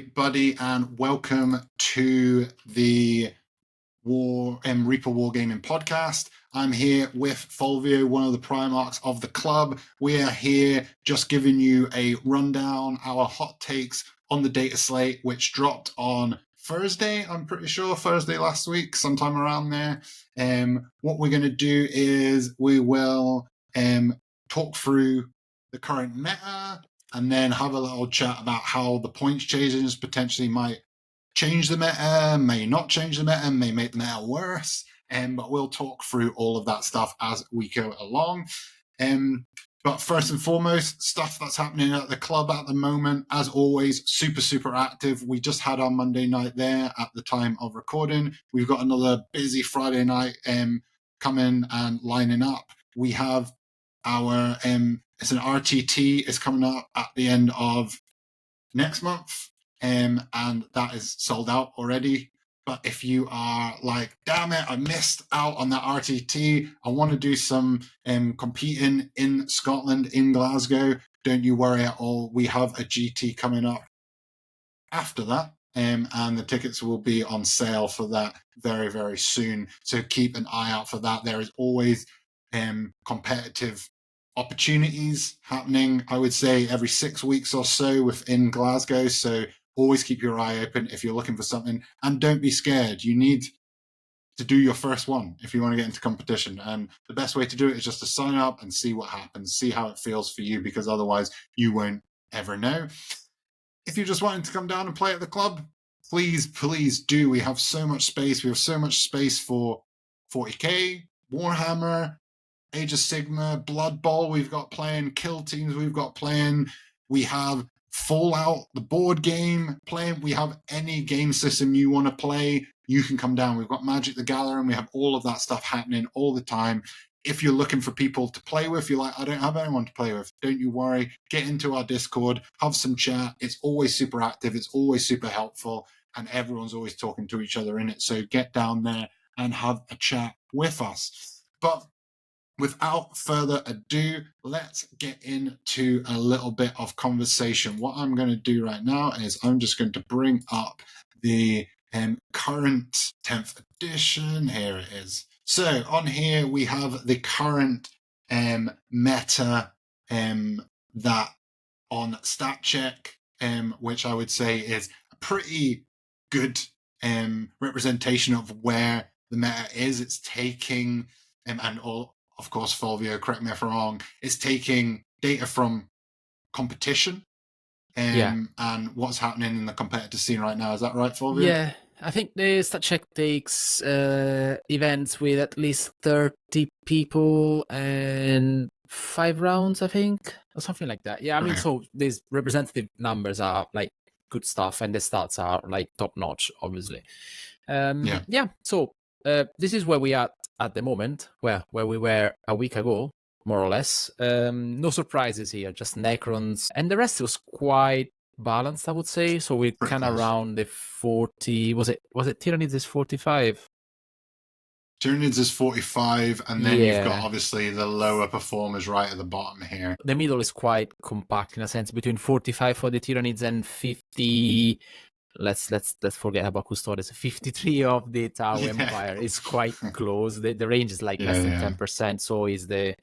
everybody, and welcome to the Reaper Wargaming podcast. I'm here with Fulvio, one of the Primarchs of the club. We are here just giving you a rundown, our hot takes on the data slate, which dropped on Thursday, I'm pretty sure, Thursday last week, sometime around there. What we're going to do is we will talk through the current meta, and then have a little chat about how the points changes potentially might change the meta, may not change the meta, may make the meta worse. But we'll talk through all of that stuff as we go along. But first and foremost, stuff that's happening at the club at the moment, as always, super active. We just had our Monday night there at the time of recording. We've got another busy Friday night coming and lining up. We have our it's an RTT is coming up at the end of next month, and that is sold out already. But if you are like, damn it, I missed out on that RTT, I want to do some competing in Scotland, in Glasgow, don't you worry at all. We have a GT coming up after that, and the tickets will be on sale for that very soon. So keep an eye out for that. There is always competitive opportunities happening, I would say, every 6 weeks or so within Glasgow. So always keep your eye open if you're looking for something, and don't be scared. You need to do your first one if you want to get into competition, and the best way to do it is just to sign up and see what happens, see how it feels for you, because otherwise you won't ever know. If you're just wanting to come down and play at the club, please do. We have so much space. We have so much space for 40k, Warhammer, Age of Sigma, Blood Bowl we've got playing, Kill Teams we've got playing, we have Fallout, the board game playing, we have any game system you want to play, you can come down. We've got Magic the Gathering, we have all of that stuff happening all the time. If you're looking for people to play with, you're like, I don't have anyone to play with, don't you worry, get into our Discord, have some chat. It's always super active, it's always super helpful, and everyone's always talking to each other in it. So get down there and have a chat with us. But without further ado, let's get into a little bit of conversation. What I'm going to do right now is I'm just going to bring up the current 10th edition. Here it is. So on here we have the current meta that on stat check, which I would say is a pretty good representation of where the meta is. It's taking and all. Of course, Fulvio, correct me if I'm wrong, it's taking data from competition and what's happening in the competitive scene right now. Is that right, Fulvio? Yeah, I think the stat check takes events with at least 30 people and 5 rounds, I think, or something like that. Yeah, I mean, so these representative numbers are like good stuff, and the stats are like top notch, obviously. So this is where we are at the moment, where we were a week ago, more or less. No surprises here, just Necrons, and the rest was quite balanced, I would say. So we're kind of around the 40. Was it Tyranids is 45? Tyranids is 45, and then you've got obviously the lower performers right at the bottom here. The middle is quite compact in a sense, between 45 for the Tyranids and 50. Let's forget about Custodes. 53 of the Tau Empire is quite close. The range is like less than 10%. So is the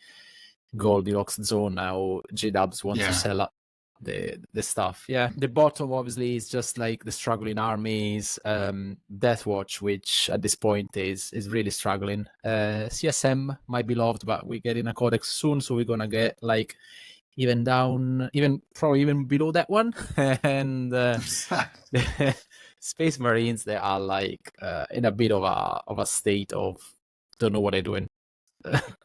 Goldilocks zone now. J-Dubs want to sell up the stuff. Yeah, the bottom obviously is just like the struggling armies. Deathwatch, which at this point is really struggling. CSM might be loved, but we're getting a codex soon, so we're gonna get like even down, probably even below that one. And the Space Marines, they are like in a bit of a state of don't know what they're doing.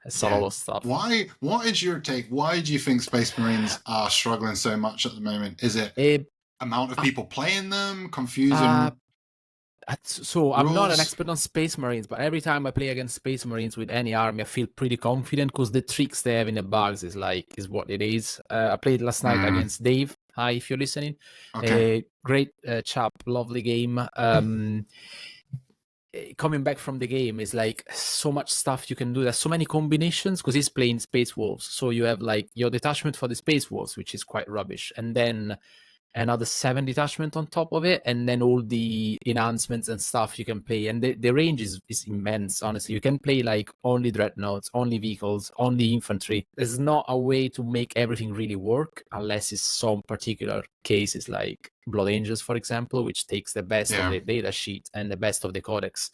It's a lot of stuff. What is your take? Why do you think Space Marines are struggling so much at the moment? Is it amount of people playing them, confusing? So I'm not an expert on Space Marines, but every time I play against Space Marines with any army, I feel pretty confident because the tricks they have in the bags is what it is. I played last night against Dave. Hi, if you're listening. Okay. Great chap, lovely game. Coming back from the game is like so much stuff you can do. There's so many combinations because he's playing Space Wolves. So you have like your detachment for the Space Wolves, which is quite rubbish, and then another 7 detachment on top of it, and then all the enhancements and stuff you can play. And the range is immense, honestly. You can play like only dreadnoughts, only vehicles, only infantry. There's not a way to make everything really work unless it's some particular cases like Blood Angels, for example, which takes the best of the data sheet and the best of the codex.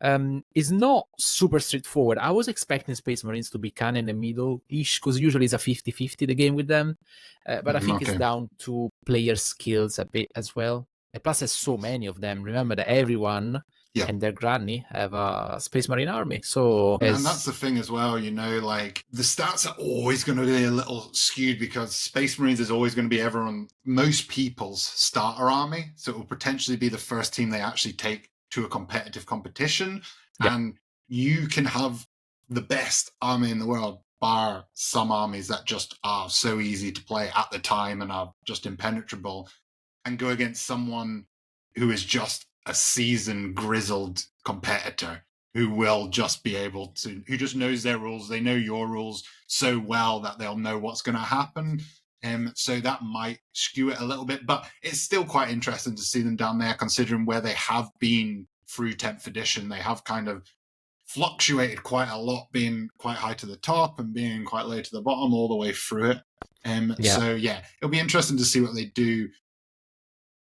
It's not super straightforward. I was expecting Space Marines to be kind of in the middle-ish, because usually it's a 50-50 the game with them. But I think it's down to player skills a bit as well. And plus, there's so many of them. Remember that everyone and their granny have a Space Marine army. So, and that's the thing as well, you know, like the stats are always going to be a little skewed because Space Marines is always going to be most people's starter army. So it will potentially be the first team they actually take to a competitive competition, and you can have the best army in the world, bar some armies that just are so easy to play at the time and are just impenetrable, and go against someone who is just a seasoned, grizzled competitor who will just be able to, who just knows their rules. They know your rules so well that they'll know what's going to happen. So that might skew it a little bit, but it's still quite interesting to see them down there, considering where they have been through 10th edition. They have kind of fluctuated quite a lot, being quite high to the top and being quite low to the bottom all the way through it. So yeah, it'll be interesting to see what they do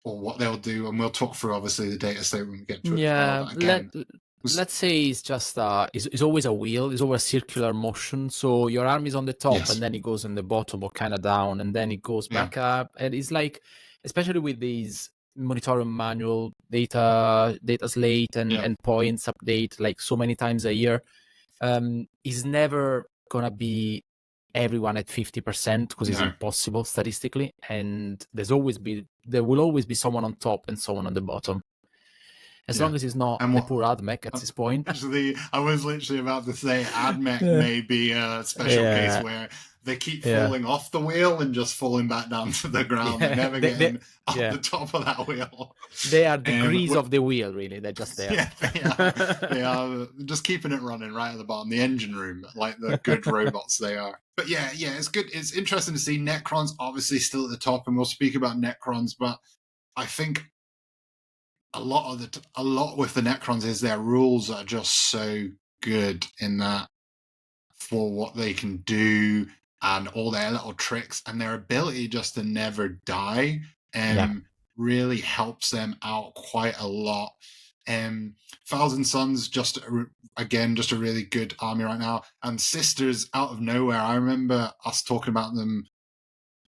or what they'll do, and we'll talk through obviously the data state when we get to it. Let's say it's just it's always a wheel, it's always a circular motion. So your arm is on the top and then it goes on the bottom or kind of down, and then it goes back up. And it's like, especially with these Munitorum Manual data slate and points update like so many times a year, is never gonna be everyone at 50% because it's impossible statistically, and there will always be someone on top and someone on the bottom. As long as it's not the poor Admech at this point. Actually, I was literally about to say Admech may be a special case where they keep falling off the wheel and just falling back down to the ground. They're never getting up the top of that wheel. They are degrees of the wheel, really. They're just there. Yeah, they are just keeping it running right at the bottom, the engine room, like the good robots they are. But yeah, it's good. It's interesting to see Necrons obviously still at the top, and we'll speak about Necrons, but I think a lot with the Necrons is their rules are just so good in that for what they can do and all their little tricks, and their ability just to never die really helps them out quite a lot. Thousand Sons just a really good army right now, and Sisters out of nowhere. I remember us talking about them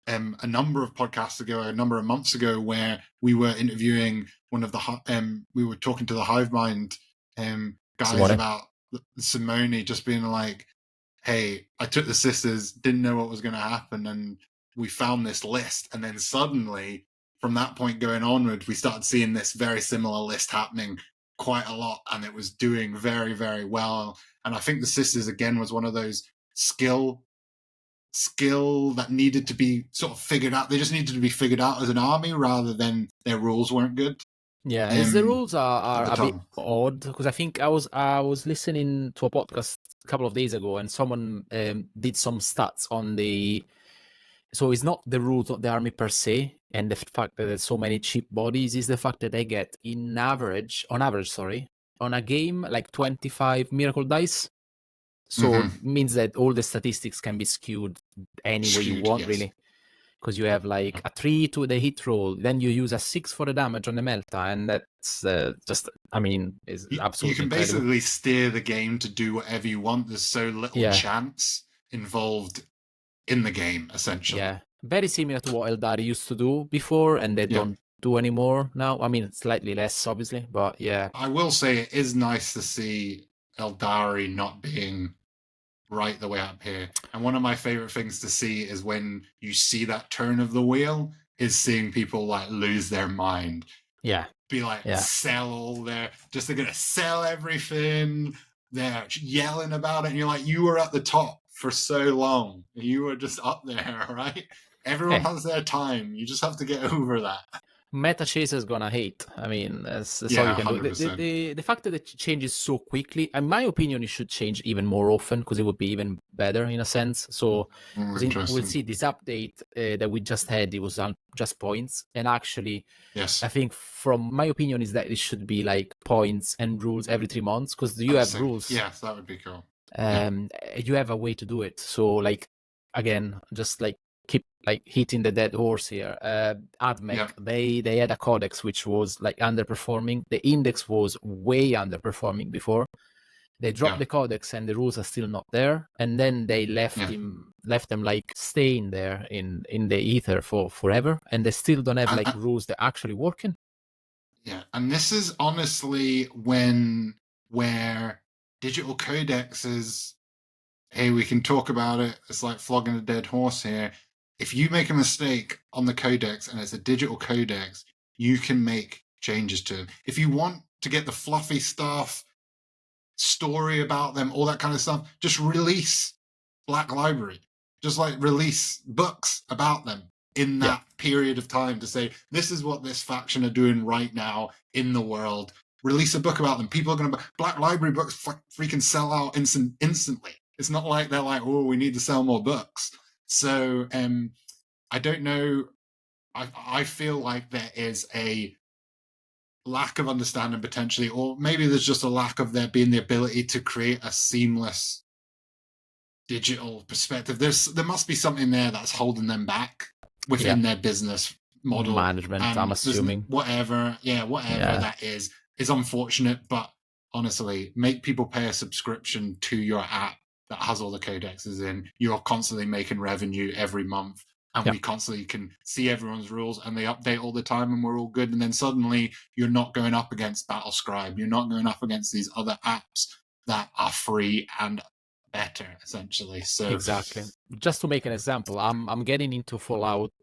a number of podcasts ago, a number of months ago, where we were interviewing one of the we were talking to the Hivemind guys about Simone, just being like, hey, I took the Sisters, didn't know what was going to happen, and we found this list, and then suddenly from that point going onward, we started seeing this very similar list happening quite a lot, and it was doing very, very well. And I think the Sisters again was one of those skill that needed to be sort of figured out. They just needed to be figured out as an army rather than their rules weren't good. Yeah, the rules are a bit odd, because I think I was listening to a podcast a couple of days ago, and someone did some stats on so it's not the rules of the army per se, and the fact that there's so many cheap bodies, is the fact that they get on average, on a game, like 25 miracle dice. So it means that all the statistics can be skewed any way you want, really. Because you have like a 3 to the hit roll, then you use a 6 for the damage on the Melta, and that's just, I mean, is absolutely you can incredible. Basically steer the game to do whatever you want. There's so little chance involved in the game, essentially. Yeah, very similar to what Eldari used to do before, and they don't do anymore now. I mean, slightly less, obviously, but yeah. I will say it is nice to see Eldari not being right the way up here. And one of my favorite things to see is when you see that turn of the wheel, is seeing people like lose their mind. Yeah. Be like, sell all they're going to sell everything. They're yelling about it. And you're like, you were at the top for so long. You were just up there, right? Everyone has their time. You just have to get over that. Meta Chaser's gonna hate. I mean, that's all Yeah, you can do. 100%. The fact that it changes so quickly, in my opinion, it should change even more often because it would be even better in a sense. So, because we'll Interesting. see this update that we just had, it was on just points, and actually, Yes. I think from my opinion is that it should be like points and rules every 3 months because you have rules. Yes, that would be cool. You have a way to do it. So, like, again, just like keep like hitting the dead horse here. AdMech, they had a codex which was like underperforming. The index was way underperforming before. They dropped the codex and the rules are still not there. And then they left them like staying there in the ether for forever. And they still don't have like rules that are actually working. Yeah, and this is honestly where digital codexes, hey, we can talk about it. It's like flogging a dead horse here. If you make a mistake on the codex and it's a digital codex, you can make changes to it. If you want to get the fluffy stuff, story about them, all that kind of stuff, just release Black Library. Just like release books about them in that period of time to say, this is what this faction are doing right now in the world. Release a book about them. People are going to buy Black Library books, freaking sell out instantly. It's not like they're like, oh, we need to sell more books. So I don't know. I feel like there is a lack of understanding potentially, or maybe there's just a lack of there being the ability to create a seamless digital perspective. There must be something there that's holding them back within their business model. Management, I'm assuming. Whatever that is unfortunate, but honestly, make people pay a subscription to your app that has all the codexes in. You're constantly making revenue every month, and we constantly can see everyone's rules, and they update all the time, and we're all good. And then suddenly you're not going up against Battlescribe. You're not going up against these other apps that are free and better, essentially. So exactly. Just to make an example, I'm getting into Fallout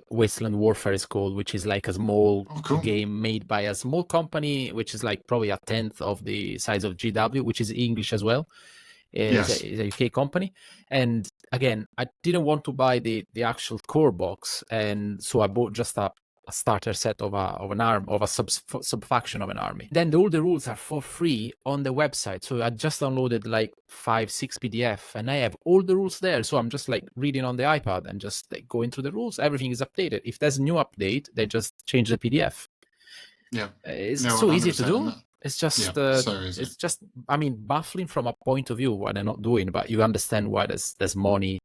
Wasteland Warfare is called, which is like a small game made by a small company, which is like probably a 10th of the size of GW, which is English as well. It's a UK company. And again, I didn't want to buy the actual core box, and so I bought just a starter set of an arm, of a subfaction of an army. Then all the rules are for free on the website. So I just downloaded like 5-6 PDF, and I have all the rules there. So I'm just like reading on the iPad and just like going through the rules. Everything is updated. If there's a new update, they just change the PDF. Yeah, it's so easy to do. It's just, it's just, I mean, baffling from a point of view what they're not doing, but you understand why there's money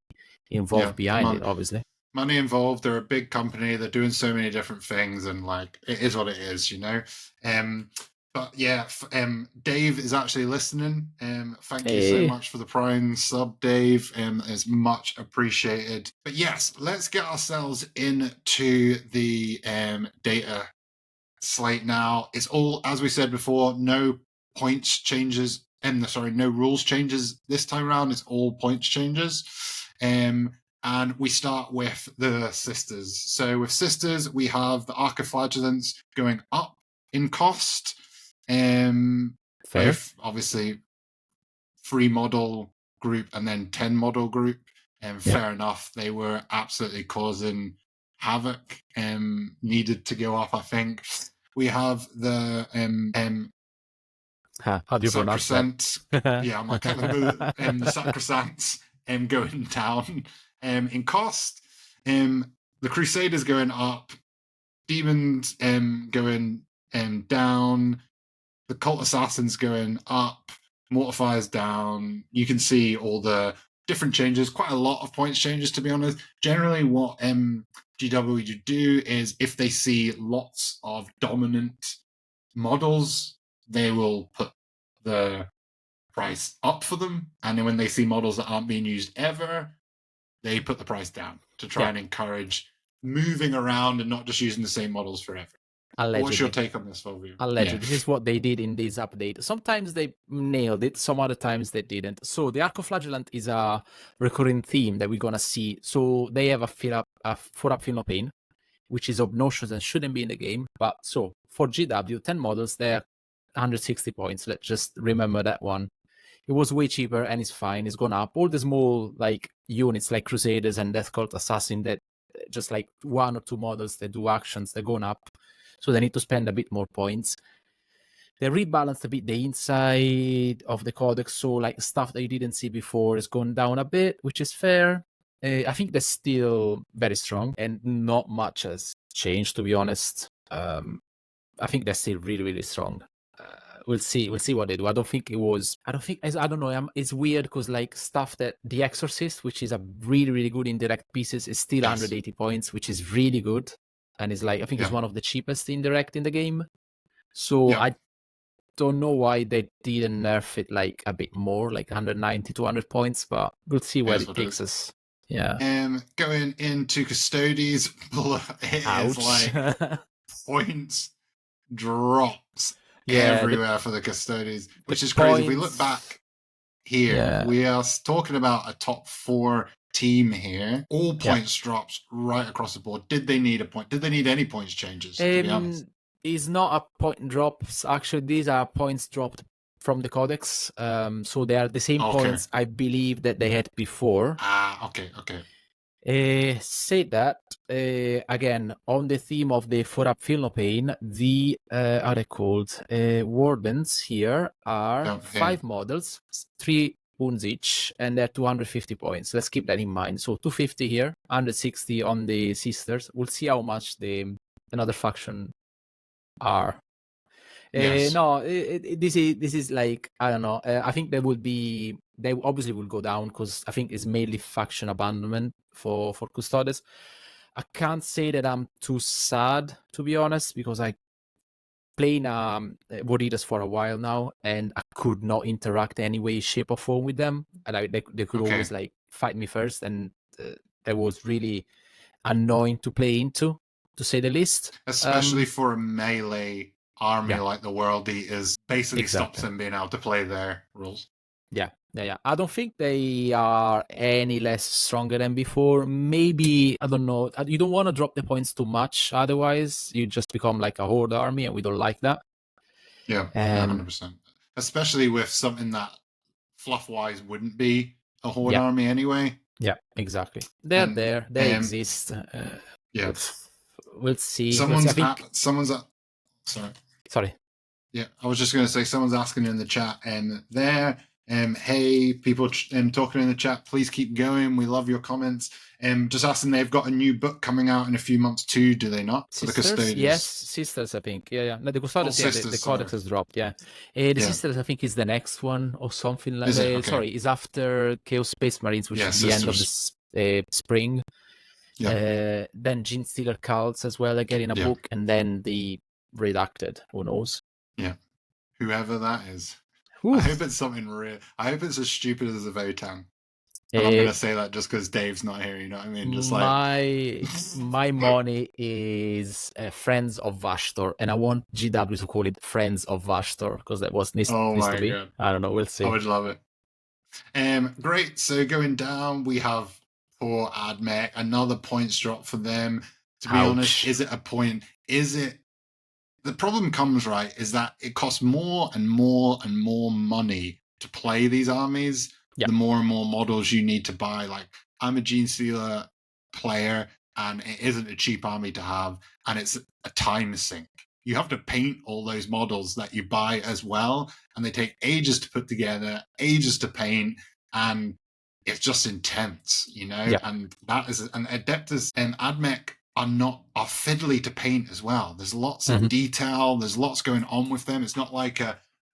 involved behind it, obviously. Money involved. They're a big company. They're doing so many different things, and like it is what it is, you know. But yeah, Dave is actually listening. Thank you so much for the Prime sub, Dave. It's much appreciated. But yes, let's get ourselves into the data slate now. It's all, as we said before, no points changes. No rules changes this time around. It's all points changes. And we start with the Sisters. So with Sisters, we have the Archiflagellants going up in cost. Both, obviously, 3 model group and then 10 model group. Fair enough. They were absolutely causing havoc. Needed to go up, I think. We have the how do you pronounce that? The Sacrosancts going down in cost. The Crusaders going up. Demons going down. The Cult Assassins going up. Mortifiers down. You can see all the different changes. Quite a lot of points changes, to be honest. Generally, what GW do is if they see lots of dominant models, they will put the price up for them, and then when they see models that aren't being used ever, they put the price down to try and encourage moving around and not just using the same models forever. Allegedly. What's your take on this, Fulvio? Allegedly. This is what they did in this update. Sometimes they nailed it, some other times they didn't. So the Archiflagellant is a recurring theme that we're going to see. So they have a 4-up Feel No Pain, which is obnoxious and shouldn't be in the game. But so for GW, 10 models, they're 160 points. Let's just remember that one. It was way cheaper and it's fine. It's gone up. All the small like units like Crusaders and Death Cult Assassin that just like 1 or 2 models that do actions, they're going up. So they need to spend a bit more points. They rebalanced a bit the inside of the codex, so like stuff that you didn't see before is going down a bit, which is fair. I think they're still very strong, and not much has changed, to be honest. I think they're still really, really strong. We'll see what they do. I don't know. It's weird because like stuff that The Exorcist, which is a really, really good indirect pieces, is still 180 points, which is really good, and is like I think it's one of the cheapest indirect in the game. So I don't know why they didn't nerf it like a bit more, like 190, 200 points, but we'll see where it takes us. Yeah. Going into Custodes, it is like points drops everywhere for the Custodes, which is crazy. If we look back here, we are talking about a top 4 team here. All points drops right across the board. Did they need a point? Did they need any points changes, to be honest? It's not a point drops. Actually, these are points dropped from the codex. So they are the same points, I believe, that they had before. Okay. Say that, again, on the theme of the 4-up Field Manual, the, are they called? Wardens here are 5 models, 3 wounds each, and they're 250 points. Let's keep that in mind. So 250 here, 160 on the Sisters. We'll see how much another faction are. No, this is like, I don't know. I think they obviously will go down because I think it's mainly faction abandonment for Custodes. I can't say that I'm too sad, to be honest, because I playing War Eaters for a while now, and I could not interact any way, shape, or form with them, and they could always like fight me first, and that was really annoying to play into, to say the least. Especially for a melee army like the World Eaters, basically stops them being able to play their rules. Yeah. I don't think they are any less stronger than before. Maybe, I don't know. You don't want to drop the points too much, otherwise you just become like a horde army, and we don't like that. Yeah, 100%. Especially with something that fluff-wise wouldn't be a horde army anyway. Yeah, exactly. They're there. They exist. We'll see. Sorry. Yeah, I was just going to say, someone's asking in the chat there. Hey, people talking in the chat, please keep going. We love your comments. Just asking, they've got a new book coming out in a few months too, do they not? Sisters? For the Custodians. Yes, Sisters, I think. Yeah. No, the Custodians, the codex has dropped, The Sisters, I think, is the next one or something like that. Okay. Sorry, is after Chaos Space Marines, which is the end of the spring. Yeah. Then Gene Stealer Cults as well, again in a book, and then the Redacted, who knows? Yeah. Whoever that is. Oof. I hope it's something real. I hope it's as stupid as a Votan. And I'm going to say that just because Dave's not here, you know what I mean? Just my money is Friends of Vashtor, and I want GW to call it Friends of Vashtor, because that was needs to be. God. I don't know, we'll see. I would love it. Great, so going down, we have poor Admech, another points drop for them. To be honest, is it a point? The problem comes, right, is that it costs more and more and more money to play these armies. The more and more models you need to buy. Like, I'm a Gene Stealer player, and it isn't a cheap army to have, and it's a time sink. You have to paint all those models that you buy as well, and they take ages to put together, ages to paint, and it's just intense, you know? And that is, and Adeptus and Admech are fiddly to paint as well. There's lots of detail, there's lots going on with them. It's not like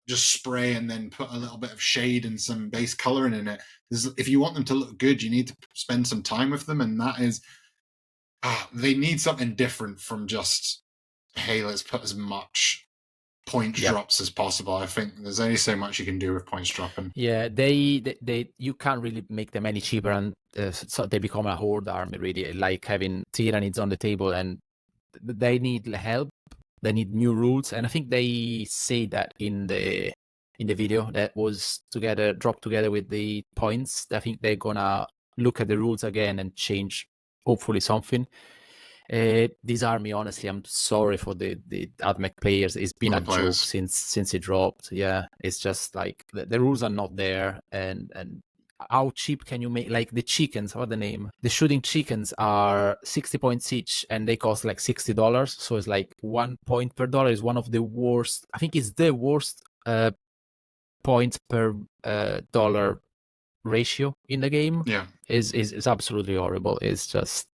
just spray and then put a little bit of shade and some base coloring in it. If you want them to look good, you need to spend some time with them, and that is they need something different from just, hey, let's put as much points drops as possible. I think there's only so much you can do with points dropping. Yeah, they you can't really make them any cheaper, and so they become a horde army, really, like having Tyranids on the table, and they need help. They need new rules, and I think they say that in the video that was dropped together with the points. I think they're gonna look at the rules again and change, hopefully, something. This army, honestly, I'm sorry for the Admech players. It's been a joke since it dropped. Yeah, it's just like the rules are not there, and how cheap can you make, like the chickens, what the name? The shooting chickens are 60 points each and they cost like $60. So it's like 1 point per dollar is one of the worst. I think it's the worst points per dollar ratio in the game. Yeah. Is absolutely horrible. It's just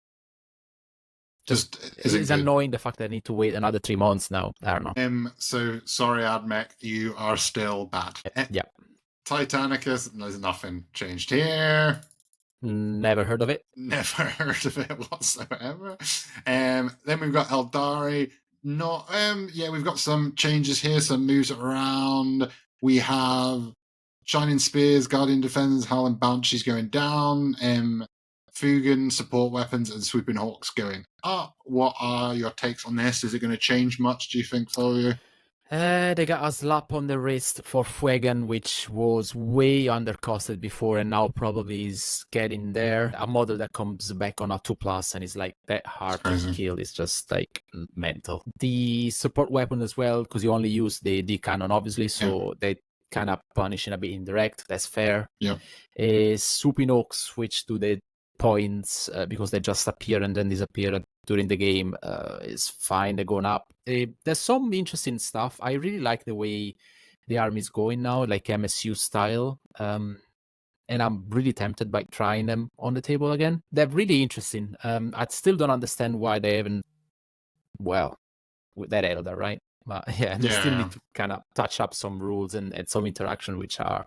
isn't it's good. annoying the fact that I need to wait another 3 months now. I don't know. So sorry, Admech, you are still bad. Yeah. Titanicus, there's nothing changed here. Never heard of it. Never heard of it whatsoever. Then we've got Eldari. Not we've got some changes here, some moves around. We have Shining Spears, Guardian Defenders, Howling Banshees going down. Fugan, support weapons, and Swooping Hawks going up. What are your takes on this? Is it going to change much, do you think, Fulvio? They got a slap on the wrist for Fuegan, which was way undercosted before and now probably is getting there. A model that comes back on a 2+ and is like that hard to kill is just like mental. The support weapon as well, because you only use the D-cannon, obviously, so they kind of punishing a bit indirect. That's fair. Yeah. Swooping Hawks switch to the points because they just appear and then disappear during the game is fine. They're going up. There's some interesting stuff. I really like the way the army is going now, like MSU style, and I'm really tempted by trying them on the table again. They're really interesting. I still don't understand why they haven't, well, with that Elder, right? But yeah, they still need to kind of touch up some rules and some interaction which are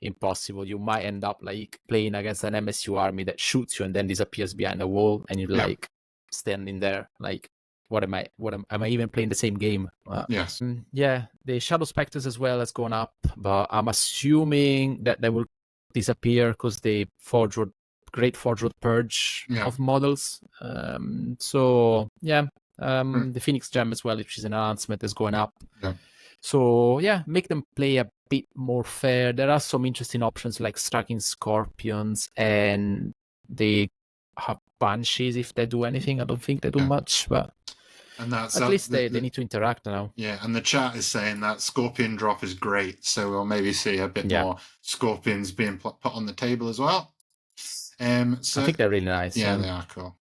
impossible. You might end up like playing against an MSU army that shoots you and then disappears behind a wall, and you're like standing there like, what am I even playing the same game? Yes. The Shadow Spectres as well has gone up, but I'm assuming that they will disappear because the Great Forge Road Purge of models. The Phoenix Gem as well, which is an enhancement, is going up. Yeah. So make them play a bit more fair. There are some interesting options like striking Scorpions, and they have Banshees if they do anything. I don't think they do much, but at least they need to interact now. Yeah, and the chat is saying that Scorpion drop is great, so we'll maybe see a bit more Scorpions being put on the table as well. I think they're really nice. Yeah, they are cool.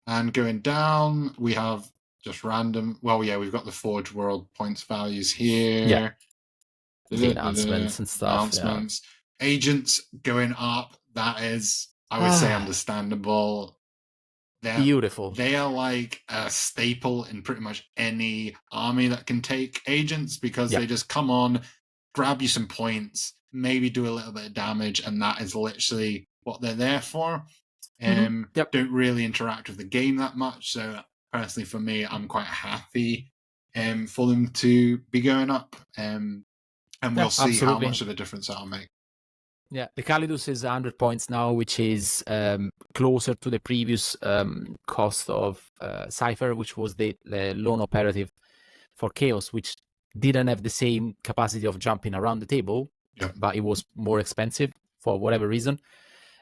And going down, we have just random. Well, we've got the Forge World points values here. Yeah. The announcements and stuff. Announcements. Agents going up. That is, I would say, understandable. They're beautiful. They are like a staple in pretty much any army that can take agents, because they just come on, grab you some points, maybe do a little bit of damage, and that is literally what they're there for. Don't really interact with the game that much. So personally, for me, I'm quite happy for them to be going up. And we'll see how much of a difference that'll make. Yeah, the Calidus is 100 points now, which is closer to the previous cost of Cypher, which was the lone operative for Chaos, which didn't have the same capacity of jumping around the table, but it was more expensive for whatever reason.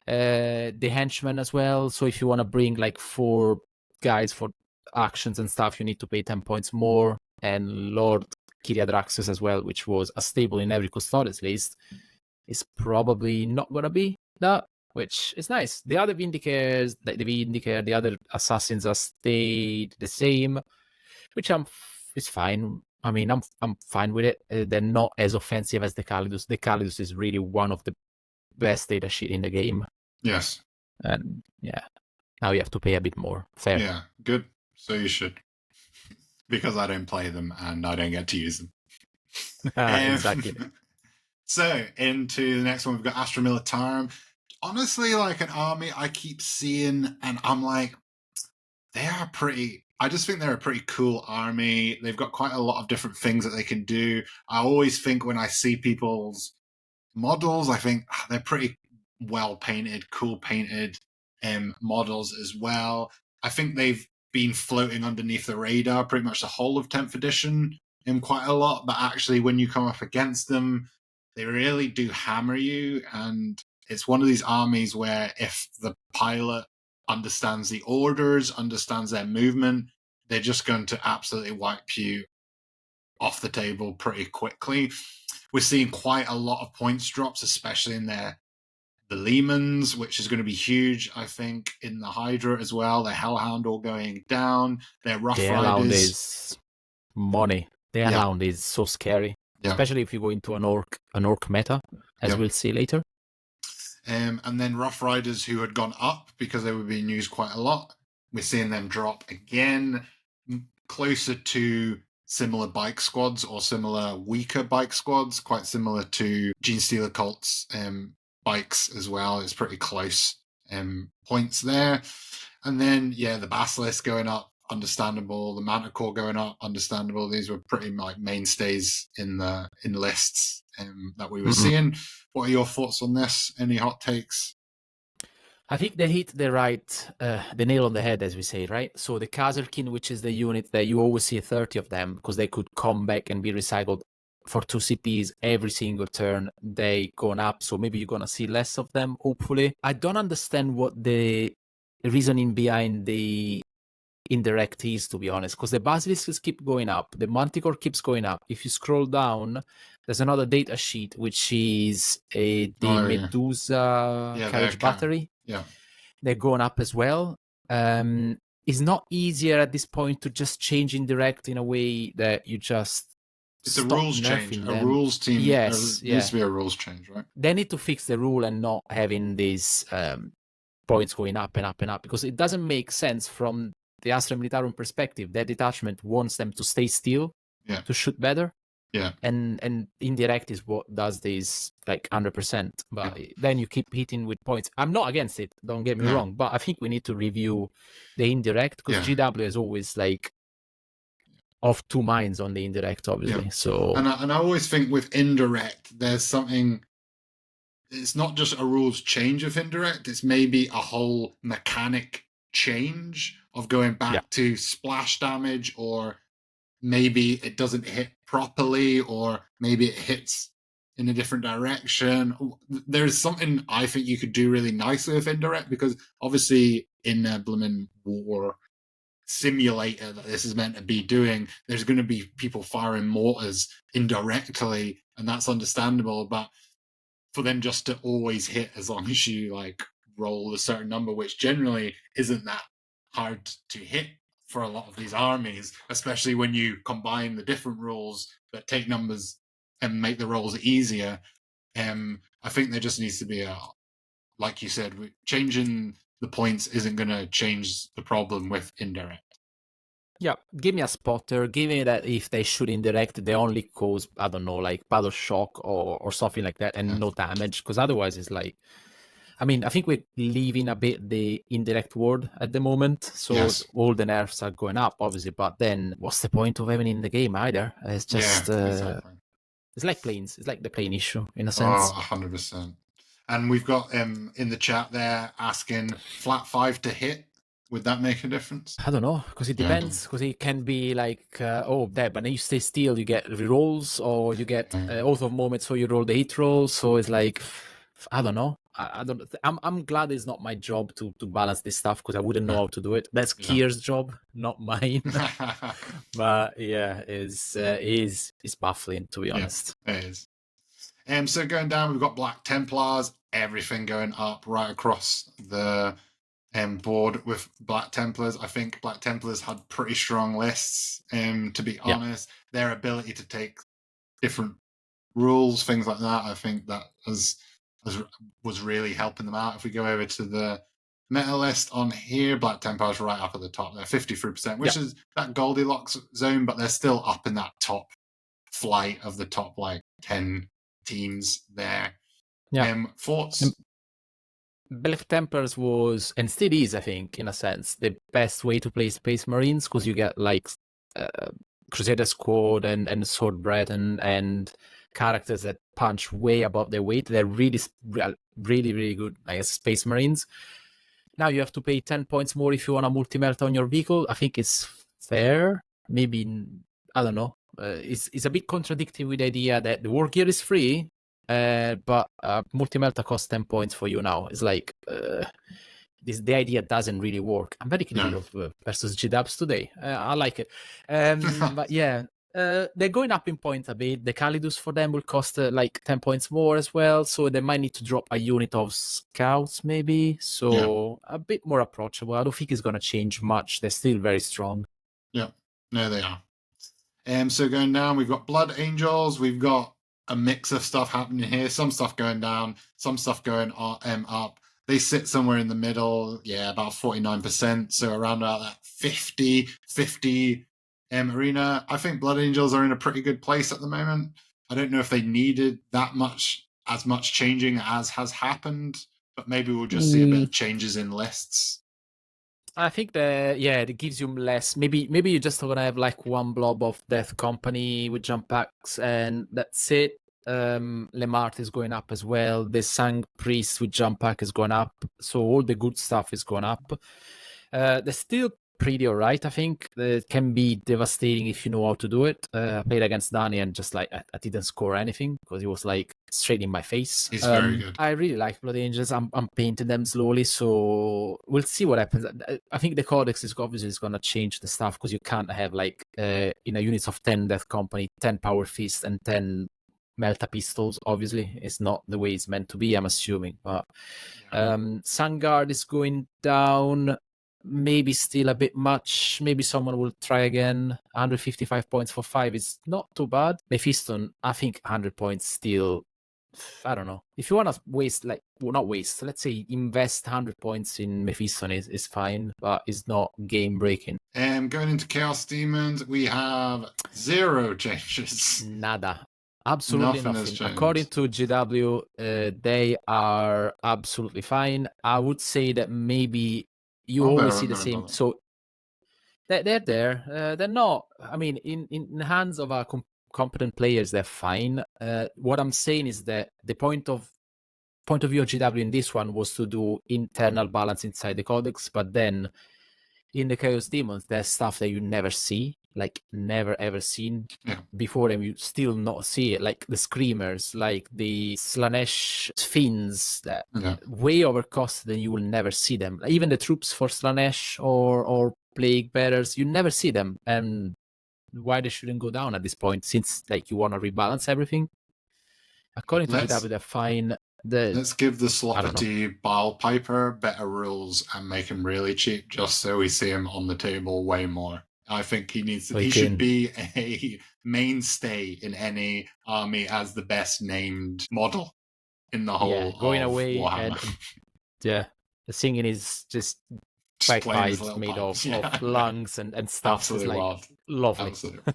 The Henchman as well, so if you want to bring like 4 guys for actions and stuff, you need to pay 10 points more. And Lord Kyriadraxus as well, which was a stable in every Custodes list, is probably not going to be that, which is nice. The other Vindicators, the other Assassins are stayed the same, which is fine. I mean, I'm fine with it. They're not as offensive as the Calidus. The Calidus is really one of the best data sheet in the game. Yes. And now you have to pay a bit more. Fair. Yeah, good. So you should. Because I don't play them and I don't get to use them. Exactly. So, into the next one, we've got Astra Militarum. Honestly, like an army I keep seeing, and I'm like, I just think they're a pretty cool army. They've got quite a lot of different things that they can do. I always think when I see people's models, I think they're pretty well painted, cool painted models as well. I think they've been floating underneath the radar pretty much the whole of 10th edition in quite a lot, but actually when you come up against them, they really do hammer you. And it's one of these armies where if the pilot understands the orders, understands their movement, they're just going to absolutely wipe you off the table pretty quickly. We're seeing quite a lot of points drops, especially in the the Lehmans, which is going to be huge, I think, in the Hydra as well. The Hellhound all going down. Their Rough The Hellhound Riders. is money. The Hellhound is so scary, especially if you go into an orc meta, as we'll see later. And then Rough Riders, who had gone up because they were being used quite a lot. We're seeing them drop again, closer to similar bike squads or similar weaker bike squads, quite similar to Genestealer Cult's bikes as well. It's pretty close points there. And then, the Basilisk going up, understandable. The Manticore going up, understandable. These were pretty like mainstays in lists that we were seeing. What are your thoughts on this? Any hot takes? I think they hit the nail on the head, as we say, right? So the Kazerkin, which is the unit that you always see 30 of them, because they could come back and be recycled for 2 CPs every single turn, they gone up. So maybe you're going to see less of them, hopefully. I don't understand what the reasoning behind the indirect is, to be honest, because the Basilisks keep going up. The Manticore keeps going up. If you scroll down, there's another data sheet, which is the Medusa carriage battery. Yeah, they're going up as well. It's not easier at this point to just change indirect in a way that you just it's a rules change. Them. A rules team. Yes, needs to be a rules change, right? They need to fix the rule and not having these points going up and up and up, because it doesn't make sense from the Astra Militarum perspective. Their detachment wants them to stay still, to shoot better. Yeah, and indirect is what does this like 100%. But then you keep hitting with points. I'm not against it, don't get me wrong, but I think we need to review the indirect, because GW is always like of 2 minds on the indirect, obviously. So and I always think with indirect, there's something. It's not just a rules change of indirect. It's maybe a whole mechanic change of going back to splash damage, or maybe it doesn't hit properly, or maybe it hits in a different direction. There's something I think you could do really nicely with indirect, because obviously in a blooming war simulator that this is meant to be doing, there's going to be people firing mortars indirectly, and that's understandable. But for them just to always hit as long as you like roll a certain number, which generally isn't that hard to hit for a lot of these armies, especially when you combine the different rules that take numbers and make the rolls easier. I think there just needs to be like you said, changing the points isn't going to change the problem with indirect. Yeah, give me a spotter. Give me that if they shoot indirect, they only cause, I don't know, like battle shock or something like that, and no damage, because otherwise it's like, I mean, I think we're leaving a bit the indirect word at the moment, so all the nerfs are going up, obviously, but then what's the point of having it in the game either? It's just, exactly. It's like planes. It's like the plane issue, in a sense. 100%. And we've got in the chat there asking, flat 5 to hit, would that make a difference? I don't know, because it depends, because it can be like, but then you stay still, you get rerolls, or you get auto moments, so you roll the hit roll, so it's like, I don't know. I'm glad it's not my job to balance this stuff, because I wouldn't know how to do it. That's Kier's job, not mine. But it's baffling, to be honest. It is. So going down, we've got Black Templars, everything going up right across the board with Black Templars. I think Black Templars had pretty strong lists, to be honest. Their ability to take different rules, things like that, I think that was really helping them out. If we go over to the meta list on here, Black Templars right up at the top. They're 53%, which is that Goldilocks zone, but they're still up in that top flight of the top like 10 teams there. Thoughts? Black Templars was, and still is, I think, in a sense, the best way to play Space Marines, because you get like Crusader Squad and Swordbread and characters that punch way above their weight. They're really, really good, like Space Marines. Now you have to pay 10 points more if you want a multi-melt on your vehicle. I think it's fair. Maybe, I don't know. It's a bit contradicting with the idea that the war gear is free, but multi-melta costs 10 points for you now. It's like, the idea doesn't really work. I'm very critical of versus GDubs today. I like it. But yeah, They're going up in points a bit. The Calidus for them will cost like 10 points more as well, so they might need to drop a unit of scouts maybe, so a bit more approachable. I don't think it's going to change much. They're still very strong. Yeah, no, they are. So going down, we've got Blood Angels. We've got a mix of stuff happening here. Some stuff going down, some stuff going up. They sit somewhere in the middle, about 49%. So around about that 50 arena. I think Blood Angels are in a pretty good place at the moment. I don't know if they needed as much changing as has happened, but maybe we'll just see a bit of changes in lists. I think it gives you less. Maybe you're just gonna have like one blob of Death Company with jump packs, and that's it. Lemart is going up as well. The Sang Priest with jump pack is going up, so all the good stuff is going up. They're still pretty alright. I think it can be devastating if you know how to do it. I played against Danny and just like I didn't score anything because he was like straight in my face. He's very good. I really like Blood Angels. I'm painting them slowly, so we'll see what happens. I think the Codex is obviously going to change the stuff because you can't have like in a units of 10 Death Company, 10 Power Fist and 10 Melta Pistols. Obviously, it's not the way it's meant to be, I'm assuming. But Sangard is going down. Maybe still a bit much. Maybe someone will try again. 155 points for 5 is not too bad. Mephiston, I think 100 points still. I don't know. If you want to waste, not waste, let's say invest 100 points in Mephiston is fine, but it's not game breaking. Going into Chaos Demons, we have 0 changes. Nada. Absolutely nothing. According to GW, they are absolutely fine. I would say that maybe you always see the same. So they're there. They're not. I mean, in the hands of our competent players, they're fine. What I'm saying is that the point of view of GW in this one was to do internal balance inside the Codex, but then in the Chaos Demons, there's stuff that you never see, like never ever seen before, and you still not see it, like the Screamers, like the Slanesh Fiends, that way overcosted and you will never see them. Even the troops for Slanesh or Plague Bearers, you never see them, and why they shouldn't go down at this point, since like you want to rebalance everything. According to GW, they're fine. Let's give the Sloppity Bile Piper better rules and make him really cheap, just so we see him on the table way more. I think he should be a mainstay in any army as the best named model in the whole going of away Warhammer. And the singing is just bagpipes made of lungs and stuff. Absolutely like wild. Lovely. Absolutely.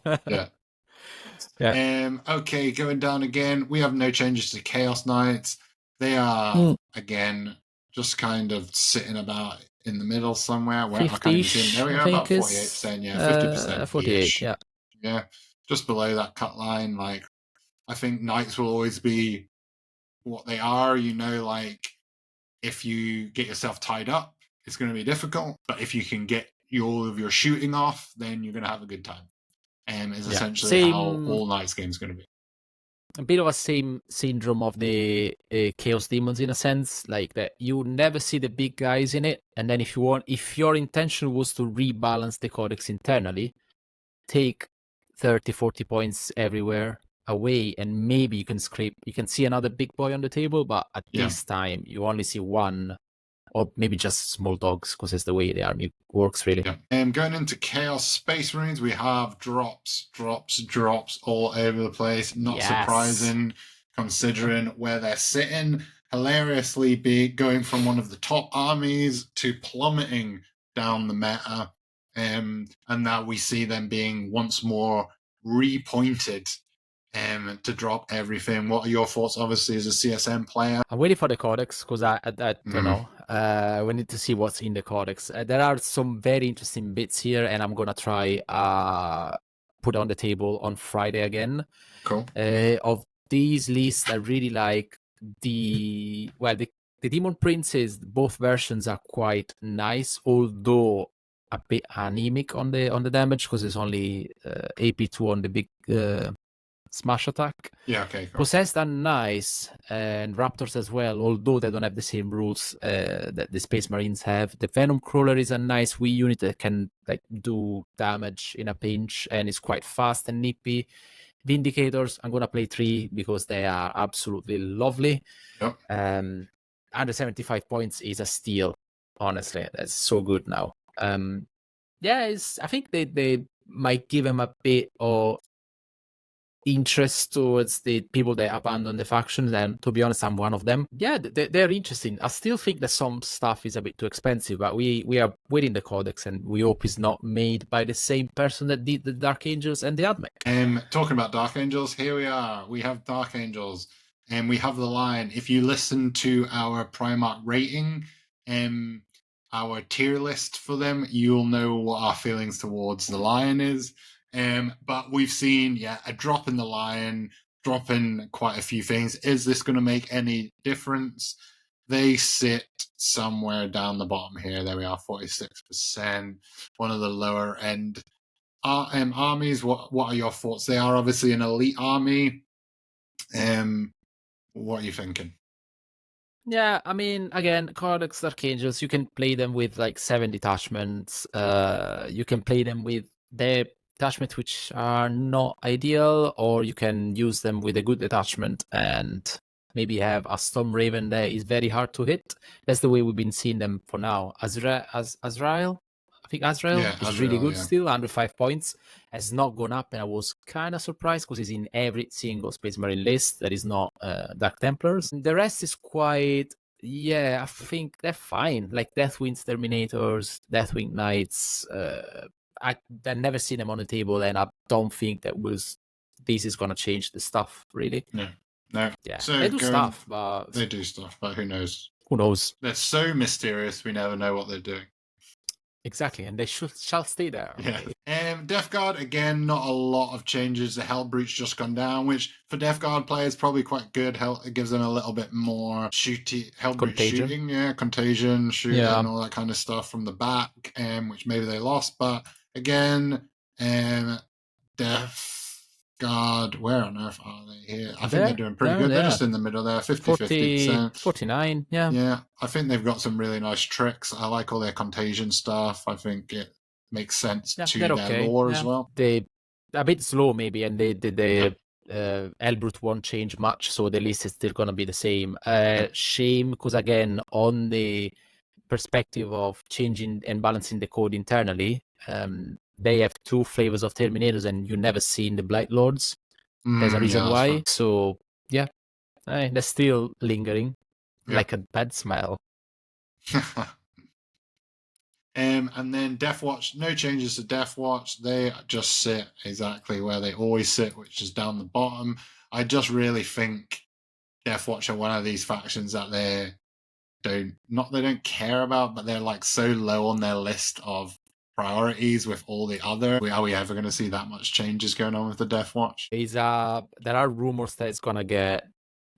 Yeah. Okay, going down again. We have no changes to Chaos Knights. They are again just kind of sitting about in the middle somewhere. Where I can't even see them. There we go, about 48%. Yeah, 50%. 48. Yeah, just below that cut line. Like, I think Knights will always be what they are. You know, like if you get yourself tied up, it's going to be difficult. But if you can get all of your shooting off, then you're going to have a good time. Is essentially how all Knights games are going to be. A bit of a same syndrome of the Chaos Demons in a sense, like that you never see the big guys in it, and then if your intention was to rebalance the Codex internally, take 30-40 points everywhere away, and maybe you can see another big boy on the table, but at this time you only see one, or maybe just small dogs, because it's the way the army works, really. Going into Chaos Space Marines, we have drops all over the place. Not surprising, considering where they're sitting. Hilariously going from one of the top armies to plummeting down the meta. And now we see them being once more repointed to drop everything. What are your thoughts, obviously, as a CSM player? I'm waiting for the Codex, because I don't know. We need to see what's in the Codex. There are some very interesting bits here, and I'm going to try put on the table on Friday again. Cool. Of these lists, I really like the Demon Princes. Both versions are quite nice, although a bit anemic on the damage, because it's only AP2 on the big smash attack. Yeah, okay, cool. Possessed are nice, and Raptors as well, although they don't have the same rules that the Space Marines have. The Venom Crawler is a nice wee unit that can like do damage in a pinch, and is quite fast and nippy. Vindicators, I'm gonna play 3 because they are absolutely lovely. Yep. Under 75 points is a steal. Honestly, that's so good now. I think they might give him a bit of interest towards the people that abandon the faction, and to be honest, I'm one of them. Yeah, they're interesting. I still think that some stuff is a bit too expensive, but we are waiting the codex, and we hope it's not made by the same person that did the Dark Angels and the AdMech. Talking about Dark Angels, here we are. We have Dark Angels, and we have the line. If you listen to our Primarch rating, our tier list for them, you'll know what our feelings towards the Lion is. But we've seen, a drop in the Lion, drop in quite a few things. Is this going to make any difference? They sit somewhere down the bottom here. There we are, 46%. One of the lower end armies. What are your thoughts? They are obviously an elite army. What are you thinking? Yeah, I mean, again, Codex Dark Angels, you can play them with like 7 detachments. You can play them with the detachments which are not ideal, or you can use them with a good detachment and maybe have a Storm Raven that is very hard to hit. That's the way we've been seeing them for now. Azrael, I think Azrael is really good still, under 5 points. Has not gone up, and I was kind of surprised because he's in every single Space Marine list that is not Dark Templars. The rest is quite, I think they're fine. Like Deathwing Terminators, Deathwing Knights. I've never seen them on the table, and I don't think this is going to change the stuff, really. No. Yeah, so they do stuff, but... They do stuff, but who knows? Who knows? They're so mysterious, we never know what they're doing. Exactly, and they shall stay there. Yeah. Death Guard, again, not a lot of changes. The Hellbrute's just gone down, which for Death Guard players probably quite good. It gives them a little bit more Hellbrute shooting, contagion, shooting, all that kind of stuff from the back, which maybe they lost. But again, Death Guard, where on earth are they here? I think they're doing pretty good. They're just in the middle there, 50-50%. 49, yeah. Yeah, I think they've got some really nice tricks. I like all their contagion stuff. I think it makes sense to their lore as well. They're a bit slow maybe, and the Hellbrute won't change much, so the list is still going to be the same. Shame, because again, on the perspective of changing and balancing the code internally, they have 2 flavors of Terminators, and you never seen the Blight Lords. There's a reason why. Right. So, they're still lingering, like a bad smell. And then Death Watch, no changes to Death Watch. They just sit exactly where they always sit, which is down the bottom. I just really think Death Watch are one of these factions that they don't care about, but they're like so low on their list of priorities with all the other. Are we ever going to see that much changes going on with the Death Watch? There are rumors that it's going to get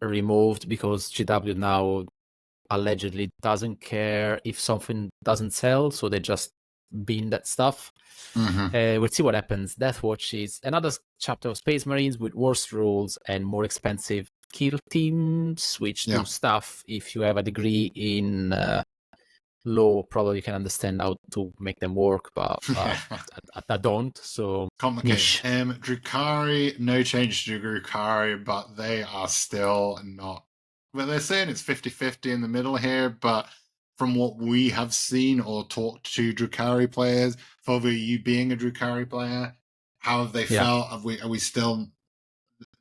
removed because GW now allegedly doesn't care if something doesn't sell, so they just bin that stuff. We'll see what happens. Death Watch is another chapter of Space Marines with worse rules and more expensive kill teams, which do stuff. If you have a degree in law, probably you can understand how to make them work, but I don't, so complicated. Drukhari, no change to Drukhari, but they are still not, well, they're saying it's 50-50 in the middle here, but from what we have seen or talked to Drukhari players, Fulvio, you being a Drukhari player, how have they felt? Are we still...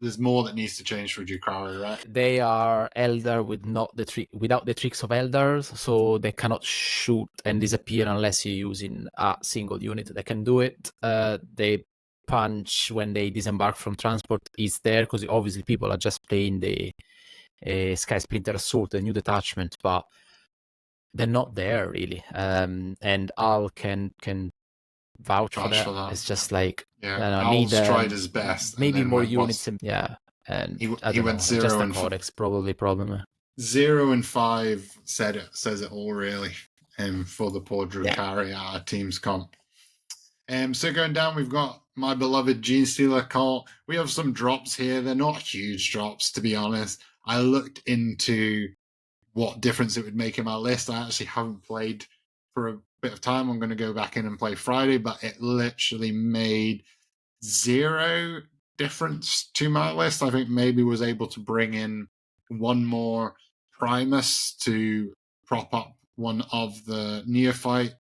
There's more that needs to change for Drukhari, right? They are Elder without the tricks of Elders, so they cannot shoot and disappear unless you're using a single unit that can do it. They punch when they disembark from transport is there, because obviously people are just playing the Sky Splinter Assault, the new detachment, but they're not there really. And Al can vouch for that. It's just like, Al's tried his best. Maybe more units. And he went 0 and Codex probably problem. 0 and 5 says it all really. For the poor Drukhari, our team's comp. So going down, we've got my beloved Gene Stealer Cult. We have some drops here. They're not huge drops, to be honest. I looked into what difference it would make in my list. I actually haven't played for a bit of time. I'm going to go back in and play Friday, but it literally made 0 difference to my list. I think maybe was able to bring in one more Primus to prop up one of the neophyte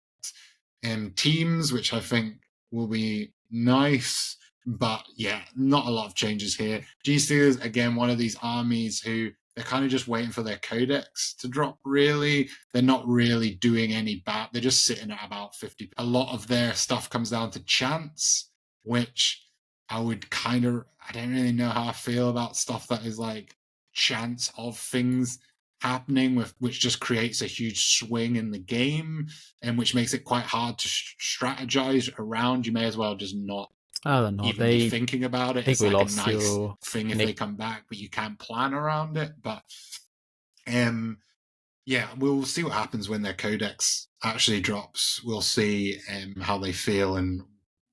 teams, which I think will be nice. But yeah, not a lot of changes here. G-Steelers, again, one of these armies who they're kind of just waiting for their codex to drop, really. They're not really doing any bad. They're just sitting at about 50. A lot of their stuff comes down to chance, which I don't really know how I feel about stuff that is like chance of things happening, which just creates a huge swing in the game and which makes it quite hard to strategize around. You may as well just not I don't know. even be thinking about it. It's like a nice thing if they come back, but you can't plan around it. But yeah, we'll see what happens when their codex actually drops. We'll see how they feel and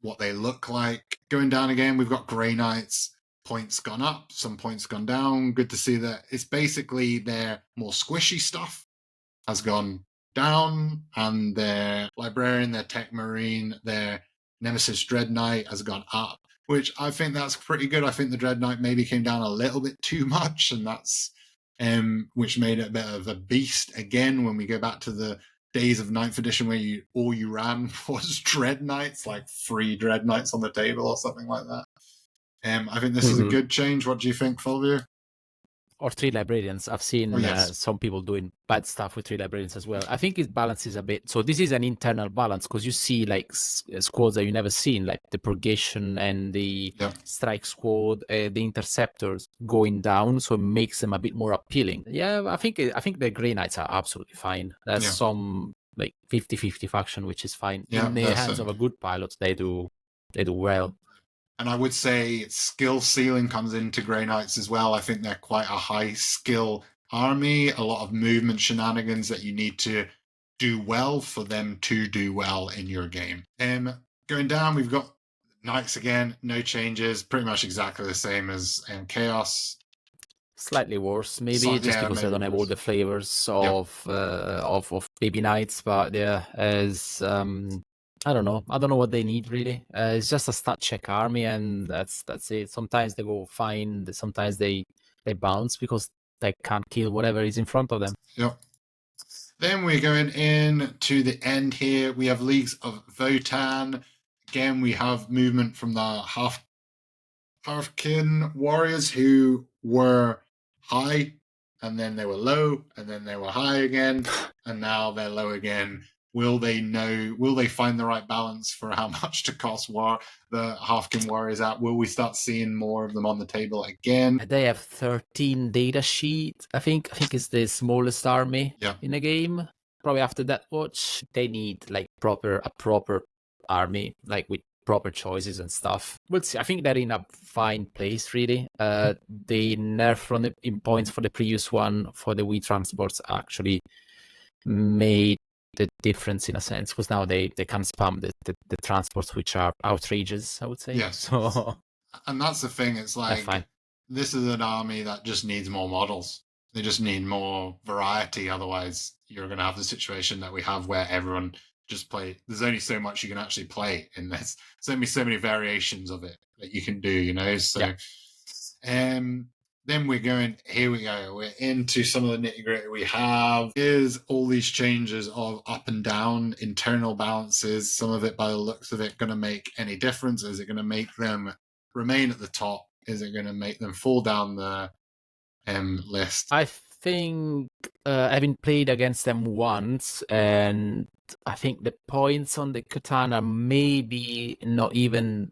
what they look like. Going down again, we've got Grey Knights. Points gone up, some points gone down. Good to see that it's basically their more squishy stuff has gone down, and their Librarian, their Tech Marine, their Nemesis Dread Knight has gone up, which I think that's pretty good. I think the Dread Knight maybe came down a little bit too much, and that's which made it a bit of a beast again when we go back to the days of 9th edition where all you ran was Dread Knights, like 3 Dread Knights on the table or something like that. I think this is a good change. What do you think, Fulvio? Or 3 librarians. I've seen some people doing bad stuff with 3 librarians as well. I think it balances a bit. So this is an internal balance because you see like squads that you never seen, like the Purgation and the Strike Squad, the Interceptors going down, so it makes them a bit more appealing. Yeah, I think the Grey Knights are absolutely fine. There's some like 50-50 faction, which is fine. In the hands of a good pilot, they do well. And I would say skill ceiling comes into Grey Knights as well. I think they're quite a high skill army, a lot of movement shenanigans that you need to do well for them to do well in your game. Going down, we've got Knights again, no changes, pretty much exactly the same as Chaos. Slightly worse, maybe because they don't have all the flavors of baby Knights, but as I don't know what they need really. It's just a stat check army, and that's it. Sometimes they go fine, sometimes they bounce because they can't kill whatever is in front of them. Yep. Then we're going in to the end here. We have Leagues of Votan. Again, we have movement from the Halfkin warriors who were high, and then they were low, and then they were high again, and now they're low again. Will they find the right balance for how much to cost the Halfkin warriors out? Will we start seeing more of them on the table again? They have 13 data sheet. I think it's the smallest army in the game. Probably after that watch, they need like a proper army, like with proper choices and stuff. We'll see. I think they're in a fine place, really. The nerf from the points for the previous one for the Wii transports actually made the difference in a sense, because now they can spam the transports, which are outrageous, I would say. Yes. So, and that's the thing. It's like this is an army that just needs more models. They just need more variety. Otherwise, you're going to have the situation that we have where everyone just play. There's only so much you can actually play in this. There's only so many variations of it that you can do, you know? So, then we're into some of the nitty-gritty. We have is all these changes of up and down internal balances. Some of it, by the looks of it, going to make any difference? Is it going to make them remain at the top? Is it going to make them fall down the list? I think having played against them once, and I think the points on the katana maybe not even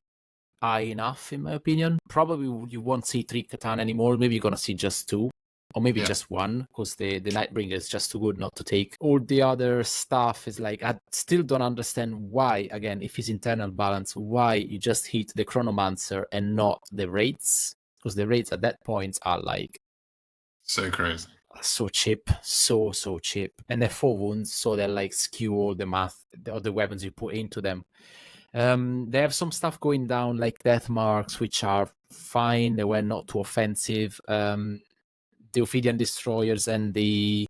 high enough, in my opinion. Probably you won't see 3 katana anymore. Maybe you're gonna see just 2, or maybe just 1, because the Nightbringer is just too good not to take. All the other stuff is like, I still don't understand why, again, if it's internal balance, why you just hit the Chronomancer and not the rates, because the rates at that point are like so crazy, so cheap, so cheap, and they're 4 wounds, so they're like skew all the math, all the weapons you put into them. They have some stuff going down, like death marks, which are fine. They were not too offensive. The Ophidian destroyers and the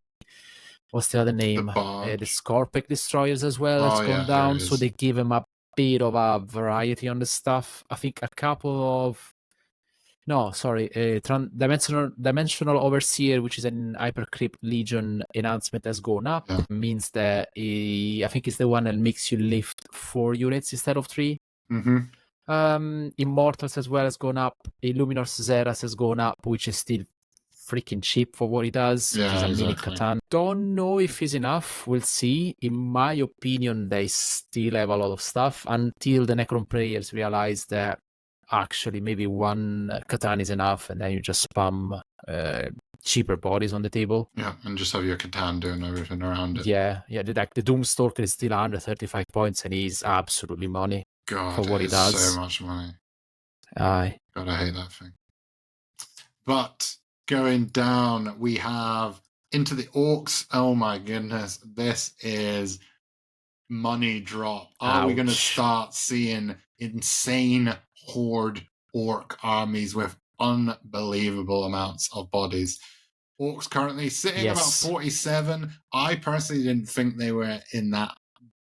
what's the other name? The Scorpic destroyers as well has gone down. So they give them a bit of a variety on the stuff. I think a couple of Dimensional Overseer, which is an Hypercrypt Legion enhancement, has gone up. Yeah. Means that I think it's the one that makes you lift 4 units instead of 3. Immortals as well has gone up. Illuminor Zeras has gone up, which is still freaking cheap for what he does. Yeah, He's a exactly. mini Catan. Don't know if it's enough. We'll see. In my opinion, they still have a lot of stuff until the Necron players realize that actually maybe one Catan is enough, and then you just spam cheaper bodies on the table. Yeah, and just have your Catan doing everything around it. Yeah. The Doomstalker is still under 35 points, and he's absolutely money for what he does. So much money. Aye. God, I hate that thing. But going down, we have into the Orcs. Oh my goodness, this is money drop. Are we going to start seeing insane horde orc armies with unbelievable amounts of bodies? Orcs currently sitting about 47. I personally didn't think they were in that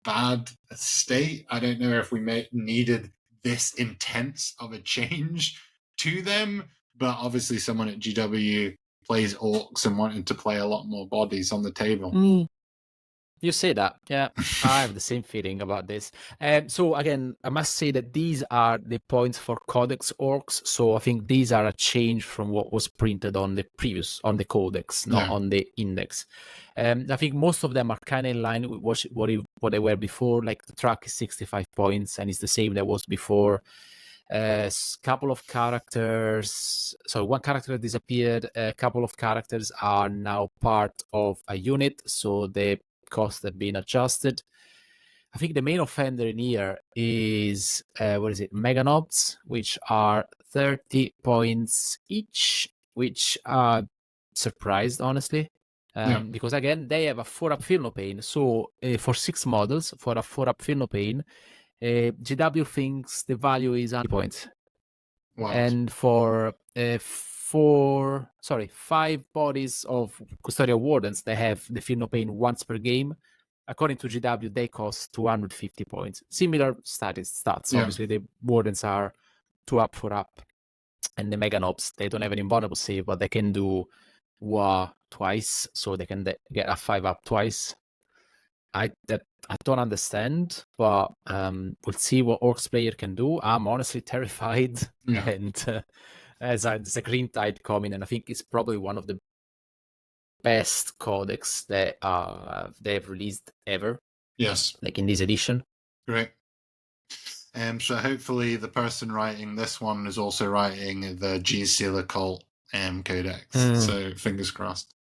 bad state. I don't know if we needed this intense of a change to them, but obviously someone at GW plays Orcs and wanted to play a lot more bodies on the table. You say that, yeah. I have the same feeling about this. So again, I must say that these are the points for Codex Orcs. So I think these are a change from what was printed on the Codex, not on the Index. I think most of them are kind of in line with what they were before. Like the track is 65 points, and it's the same that was before. Couple of characters. So one character disappeared. A couple of characters are now part of a unit. So the costs have been adjusted. I think the main offender in here is Meganobs, which are 30 points each, which are surprised, honestly. Because again, they have a 4-up Feel No Pain. So for 6 models, for a 4-up Feel No Pain, GW thinks the value is 100 points. Wow. And for 5 bodies of Custodial Wardens, they have the Feel No Pain once per game. According to GW, they cost 250 points. Similar stats. Obviously, the Wardens are 2-up, 4-up. And the Meganobs, they don't have an invulnerable save, but they can do War twice, so they can get a 5-up twice. I don't understand, but we'll see what Orcs player can do. I'm honestly terrified. And as a Green Tide coming, and I think it's probably one of the best codex that they've released ever. Yes. Like in this edition. Great. So hopefully the person writing this one is also writing the G-Seal Occult codex. So fingers crossed.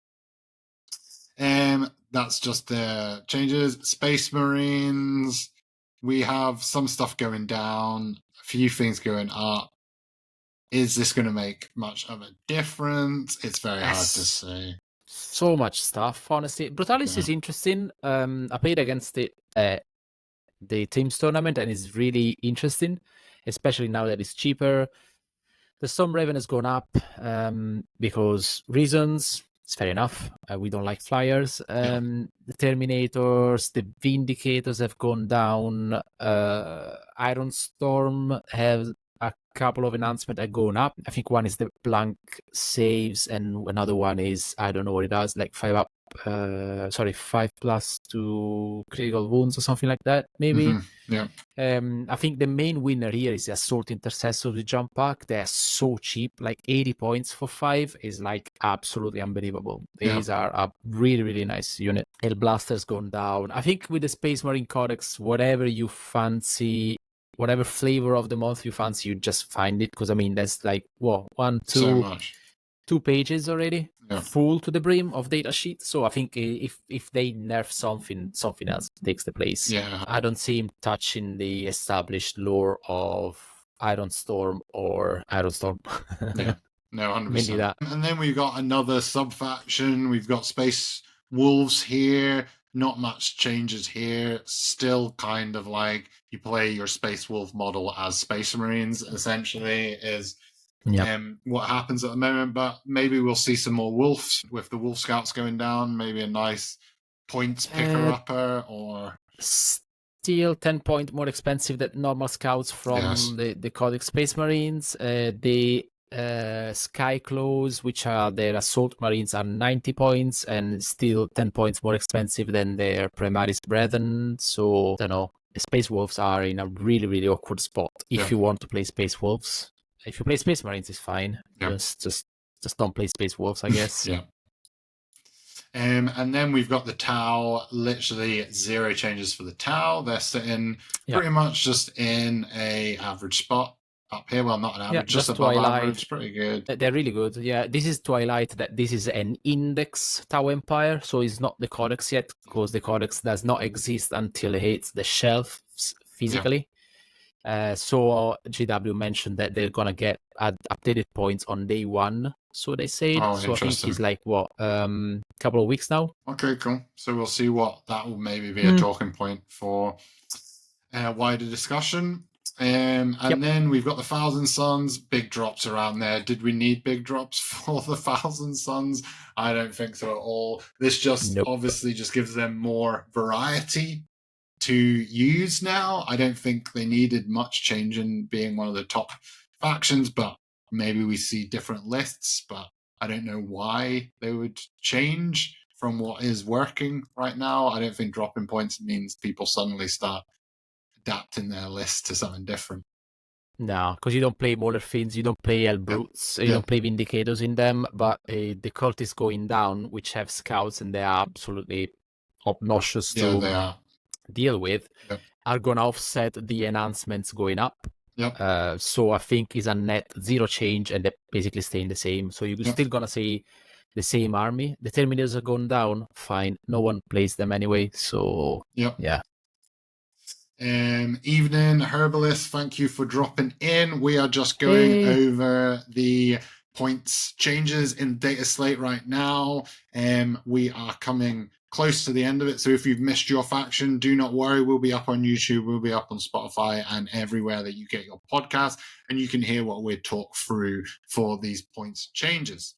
That's just the changes. Space Marines. We have some stuff going down, a few things going up. Is this going to make much of a difference? It's very hard to say. So much stuff, honestly. Brutalis is interesting. I played against it at the Teams tournament, and it's really interesting, especially now that it's cheaper. The Storm Raven has gone up because reasons. It's fair enough. We don't like flyers. The Terminators, the Vindicators have gone down. Iron Storm have a couple of enhancements that gone up. I think one is the blank saves, and another one is, I don't know what it does, like 5+ to critical wounds or something like that, maybe. I think the main winner here is the Assault Intercessor with Jump Pack. They're so cheap, like 80 points for 5 is like absolutely unbelievable. These are a really, really nice unit. El Blaster's gone down. I think with the Space Marine Codex, whatever you fancy, whatever flavor of the month you fancy, you just find it. Because I mean, there's like, 2 pages already full to the brim of data sheet. So I think if they nerf something else takes the place. I don't see him touching the established lore of Iron Storm or Iron Storm. No, 100%. And then we've got another sub-faction. We've got Space Wolves here. not much changes here. Still kind of like you play your Space Wolf model as Space Marines, essentially, is what happens at the moment. But maybe we'll see some more Wolves with the Wolf Scouts going down, maybe a nice points picker-upper, or... Still 10 points more expensive than normal Scouts from the Codex Space Marines. The Skyclaws, which are their Assault Marines, are 90 points and still 10 points more expensive than their Primaris brethren. So, I don't know. The Space Wolves are in a really, really awkward spot if you want to play Space Wolves. If you play Space Marines, it's fine. Just don't play Space Wolves, I guess. And then we've got the Tau, literally 0 changes for the Tau. They're sitting pretty much just in a average spot up here. Well, not an average, just above Twilight. Average. Pretty good. They're really good. Yeah, this is Twilight. That this is an index Tau Empire, so it's not the Codex yet, because the Codex does not exist until it hits the shelves physically. So GW mentioned that they're gonna get updated points on day 1. So they said. So I think it's like couple of weeks now. Okay, cool. So we'll see what that will maybe be a talking point for wider discussion. And then we've got the Thousand Suns, big drops around there. Did we need big drops for the Thousand Suns? I don't think so at all. This just obviously just gives them more variety to use now. I don't think they needed much change in being one of the top factions, but maybe we see different lists, but I don't know why they would change from what is working right now. I don't think dropping points means people suddenly start adapting their list to something different. No, because you don't play Mauler Fiends, you don't play El Brutes, you don't play Vindicators in them, but the cult is going down, which have Scouts, and they are absolutely obnoxious to deal with, are going to offset the enhancements going up. So I think it's a net 0 change, and they're basically staying the same. So you're still going to see the same army. The Terminators are going down, fine. No one plays them anyway, so Evening, Herbalist, thank you for dropping in. We are just going over the points changes in Data Slate right now. We are coming close to the end of it, so if you've missed your faction, do not worry. We'll be up on YouTube, we'll be up on Spotify and everywhere that you get your podcast, and you can hear what we talk through for these points changes.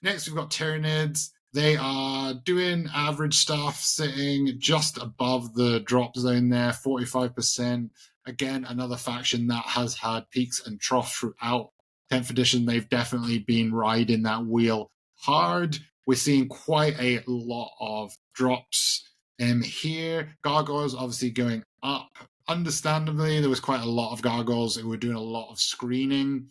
Next, we've got Tyranids. They are doing average stuff, sitting just above the drop zone there, 45%. Again, another faction that has had peaks and troughs throughout 10th edition. They've definitely been riding that wheel hard. We're seeing quite a lot of drops here. Gargoyles obviously going up. Understandably, there was quite a lot of Gargoyles who were doing a lot of screening.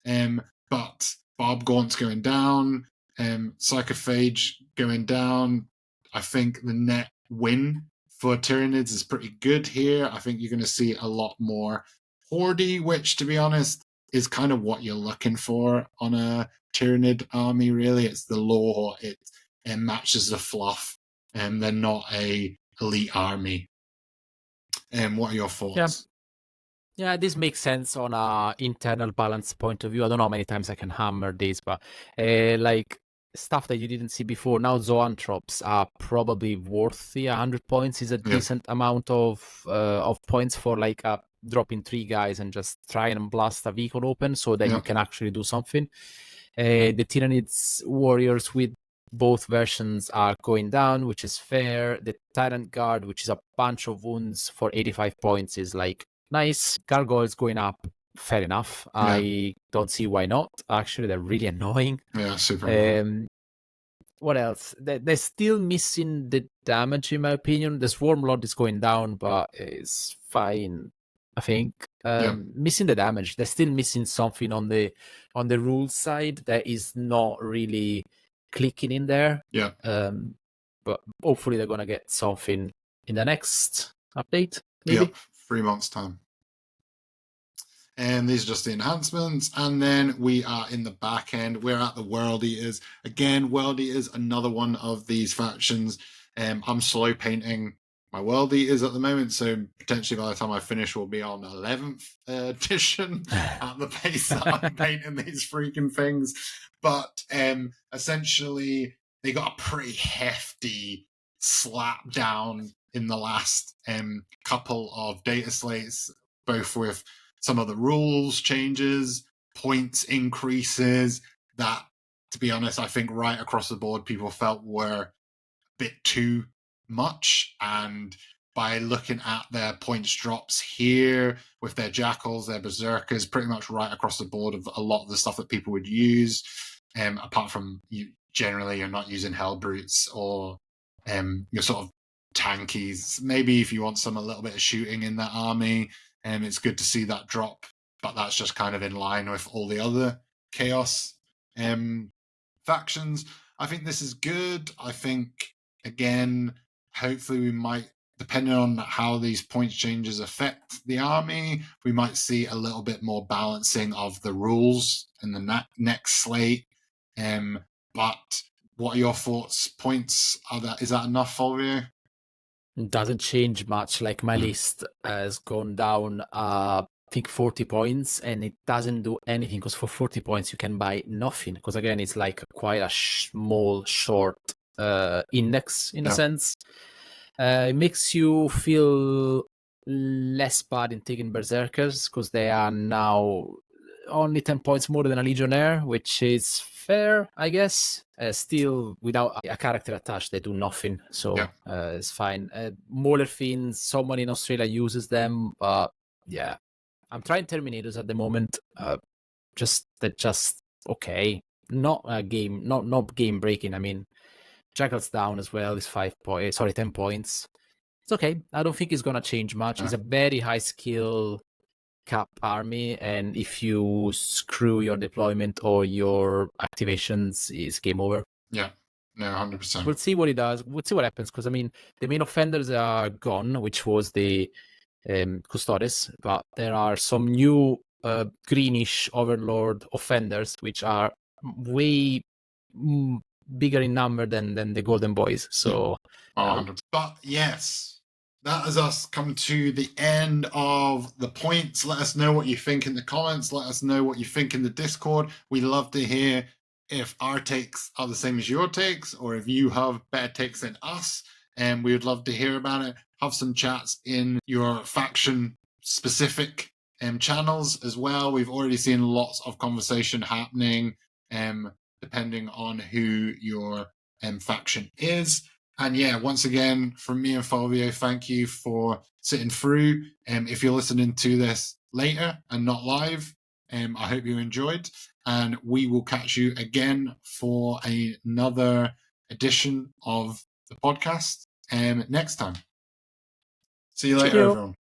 But Bob Gaunt's going down. Psychophage going down. I think the net win for Tyranids is pretty good here. I think you're going to see a lot more Horde, which, to be honest, is kind of what you're looking for on a Tyranid army, really. It's the lore, it matches the fluff, and they're not a elite army. What are your thoughts? Yeah, this makes sense on a internal balance point of view. I don't know how many times I can hammer this, but like stuff that you didn't see before. Now Zoanthropes are probably worthy. 100 points is a decent amount of points for like dropping 3 guys and just try and blast a vehicle open so that you can actually do something. The Tyranids warriors with both versions are going down, which is fair. The Tyrant Guard, which is a bunch of wounds for 85 points, is like nice. Gargoyles going up, fair enough. I don't see why not. Actually, they're really annoying. Yeah, super. What else? They're still missing the damage, in my opinion. The Swarm Lord is going down, but it's fine, I think. Missing the damage. They're still missing something on the rules side that is not really clicking in there. But hopefully they're gonna get something in the next update, maybe. 3 months time. And these are just the enhancements. And then we are in the back end. We're at the World Eaters. Again, World Eaters, another one of these factions. I'm slow painting my World Eaters at the moment, so potentially by the time I finish, we'll be on 11th edition at the pace that I'm painting these freaking things. But essentially, they got a pretty hefty slapped down in the last couple of data slates, both with some of the rules changes, points increases that, to be honest, I think right across the board people felt were a bit too much. And by looking at their points drops here with their jackals, their berserkers, pretty much right across the board of a lot of the stuff that people would use, apart from generally you're not using hell brutes or your sort of tankies. Maybe if you want a little bit of shooting in that army, it's good to see that drop, but that's just kind of in line with all the other chaos factions. I think this is good. I think, again, hopefully we might, depending on how these points changes affect the army, we might see a little bit more balancing of the rules in the next slate. But what are your thoughts? Points, is that enough, Fulvio? Doesn't change much. Like my list has gone down, I think 40 points, and it doesn't do anything because for 40 points you can buy nothing. Because again, it's like quite a small, short index in a sense. It makes you feel less bad in taking berserkers because they are now only 10 points more than a legionnaire, which is fair, I guess. Still, without a character attached, they do nothing, so it's fine. Mauler Fiends, someone in Australia uses them, but yeah. I'm trying Terminators at the moment. They're just okay. Not a game, not game breaking. I mean, Jackal's down as well. Is 10 points. It's okay. I don't think it's gonna change much. It's a very high skill cap army, and if you screw your deployment or your activations, it's game over. Yeah, no, 100%. We'll see what it does. We'll see what happens, because I mean, the main offenders are gone, which was the Custodes, but there are some new greenish overlord offenders, which are way bigger in number than the Golden Boys. So, but yes, that has us come to the end of the points. Let us know what you think in the comments. Let us know what you think in the Discord. We love to hear if our takes are the same as your takes, or if you have better takes than us. And we would love to hear about it. Have some chats in your faction specific channels as well. We've already seen lots of conversation happening depending on who your faction is. And yeah, once again, from me and Fulvio, thank you for sitting through. If you're listening to this later and not live, I hope you enjoyed. And we will catch you again for another edition of the podcast next time. See you later, everyone.